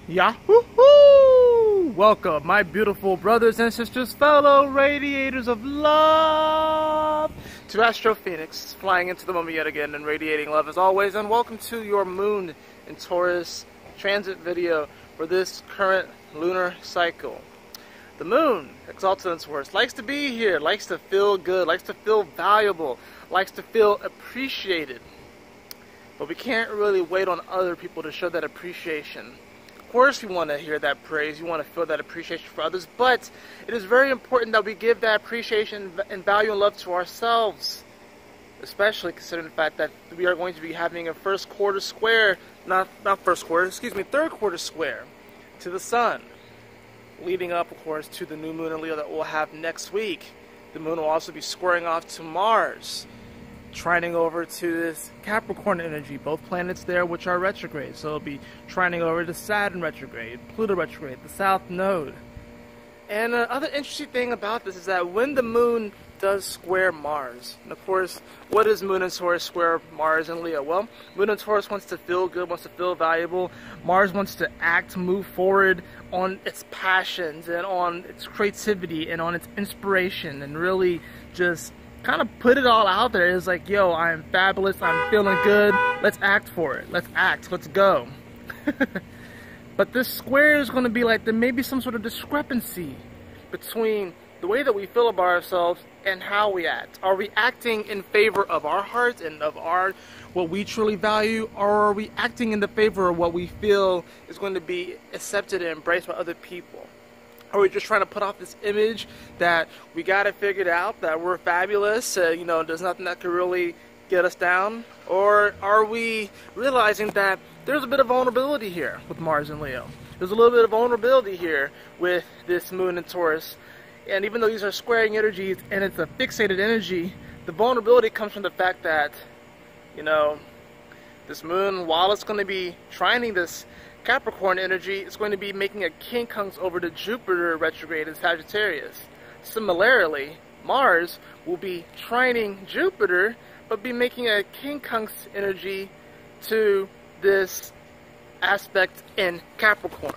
Yahoo! Welcome, my beautiful brothers and sisters, fellow radiators of love, to Astro Fenixx, flying into the moment yet again and radiating love as always. And welcome to your moon in Taurus transit video for this current lunar cycle. The moon, exalted in Taurus, likes to be here, likes to feel good, likes to feel valuable, likes to feel appreciated. But we can't really wait on other people to show that appreciation. Of course we want to hear that praise, we want to feel that appreciation for others, but it is very important that we give that appreciation and value and love to ourselves. Especially considering the fact that we are going to be having a third quarter square to the sun. Leading up, of course, to the new moon in Leo that we'll have next week. The moon will also be squaring off to Mars, trining over to this Capricorn energy, both planets there which are retrograde. So it'll be trining over to Saturn retrograde, Pluto retrograde, the South Node. And another interesting thing about this is that when the moon does square Mars, and of course, what is moon in Taurus square Mars and Leo? Well, moon in Taurus wants to feel good, wants to feel valuable. Mars wants to act, move forward on its passions and on its creativity and on its inspiration, and really just kind of put it all out there. It's like, yo, I'm fabulous, I'm feeling good, let's act for it, let's act, let's go. But this square is going to be like there may be some sort of discrepancy between the way that we feel about ourselves and how we act. Are we acting in favor of our hearts and of what we truly value, or are we acting in the favor of what we feel is going to be accepted and embraced by other people? Are we just trying to put off this image that we got it figured out, that we're fabulous, there's nothing that could really get us down? Or are we realizing that there's a bit of vulnerability here with Mars and Leo? There's a little bit of vulnerability here with this moon in Taurus. And even though these are squaring energies and it's a fixated energy, the vulnerability comes from the fact that, this moon, while it's going to be trining this Capricorn energy, it's going to be making a quincunx over to Jupiter retrograde in Sagittarius. Similarly, Mars will be trining Jupiter, but be making a quincunx energy to this aspect in Capricorn.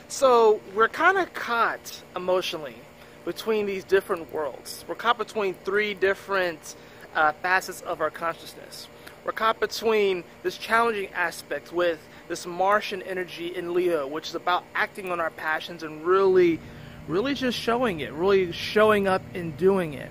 So we're kind of caught emotionally between these different worlds. We're caught between three different facets of our consciousness. We're caught between this challenging aspect with this Martian energy in Leo, which is about acting on our passions and really just showing it, really showing up and doing it.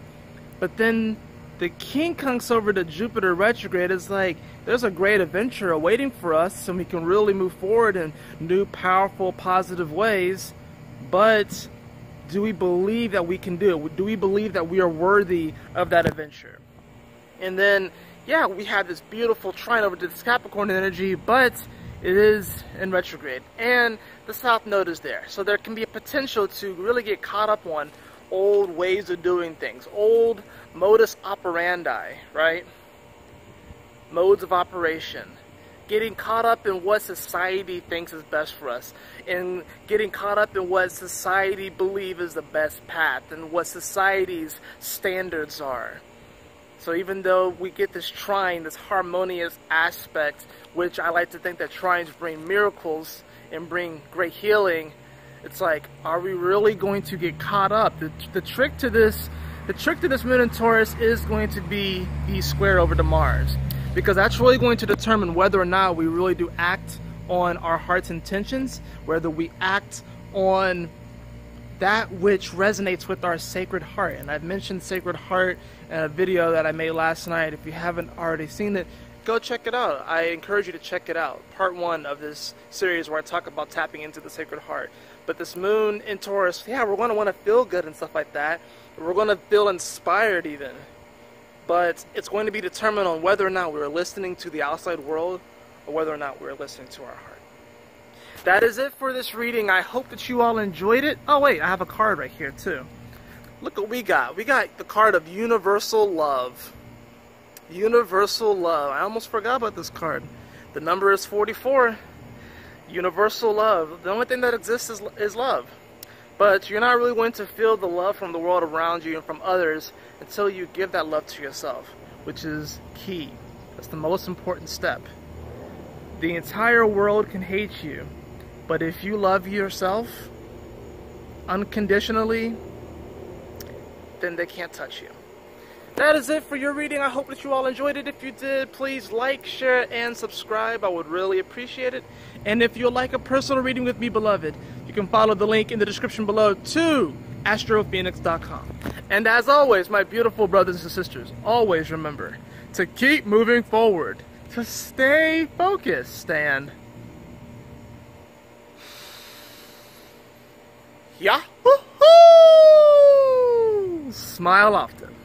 But then the quincunx over to Jupiter retrograde is like, there's a great adventure awaiting for us, and we can really move forward in new, powerful, positive ways. But do we believe that we can do it? Do we believe that we are worthy of that adventure? And then, yeah, we have this beautiful trine over to this Capricorn energy, but it is in retrograde, and the South Node is there. So there can be a potential to really get caught up on old ways of doing things, old modus operandi, right? Modes of operation. Getting caught up in what society thinks is best for us, and getting caught up in what society believes is the best path and what society's standards are. So even though we get this trine, this harmonious aspect, which I like to think that trines bring miracles and bring great healing, it's like, are we really going to get caught up? The trick to this moon in Taurus is going to be the square over to Mars, because that's really going to determine whether or not we really do act on our heart's intentions, whether we act on that which resonates with our sacred heart. And I've mentioned sacred heart in a video that I made last night. If you haven't already seen it, go check it out. I encourage you to check it out. Part 1 of this series where I talk about tapping into the sacred heart. But this moon in Taurus, yeah, we're going to want to feel good and stuff like that. We're going to feel inspired even. But it's going to be determined on whether or not we're listening to the outside world or whether or not we're listening to our heart. That is it for this reading. I hope that you all enjoyed it. Oh wait, I have a card right here too. Look what we got. We got the card of Universal Love. Universal Love. I almost forgot about this card. The number is 44. Universal Love. The only thing that exists is love. But you're not really going to feel the love from the world around you and from others until you give that love to yourself, which is key. That's the most important step. The entire world can hate you, But if you love yourself unconditionally, then they can't touch you. That is it for your reading. I hope that you all enjoyed it. If you did, please like, share, and subscribe. I would really appreciate it. And if you'd like a personal reading with me, beloved, you can follow the link in the description below to astrofenixx.com. And as always, my beautiful brothers and sisters, always remember to keep moving forward, to stay focused, and Yahoo! Smile often.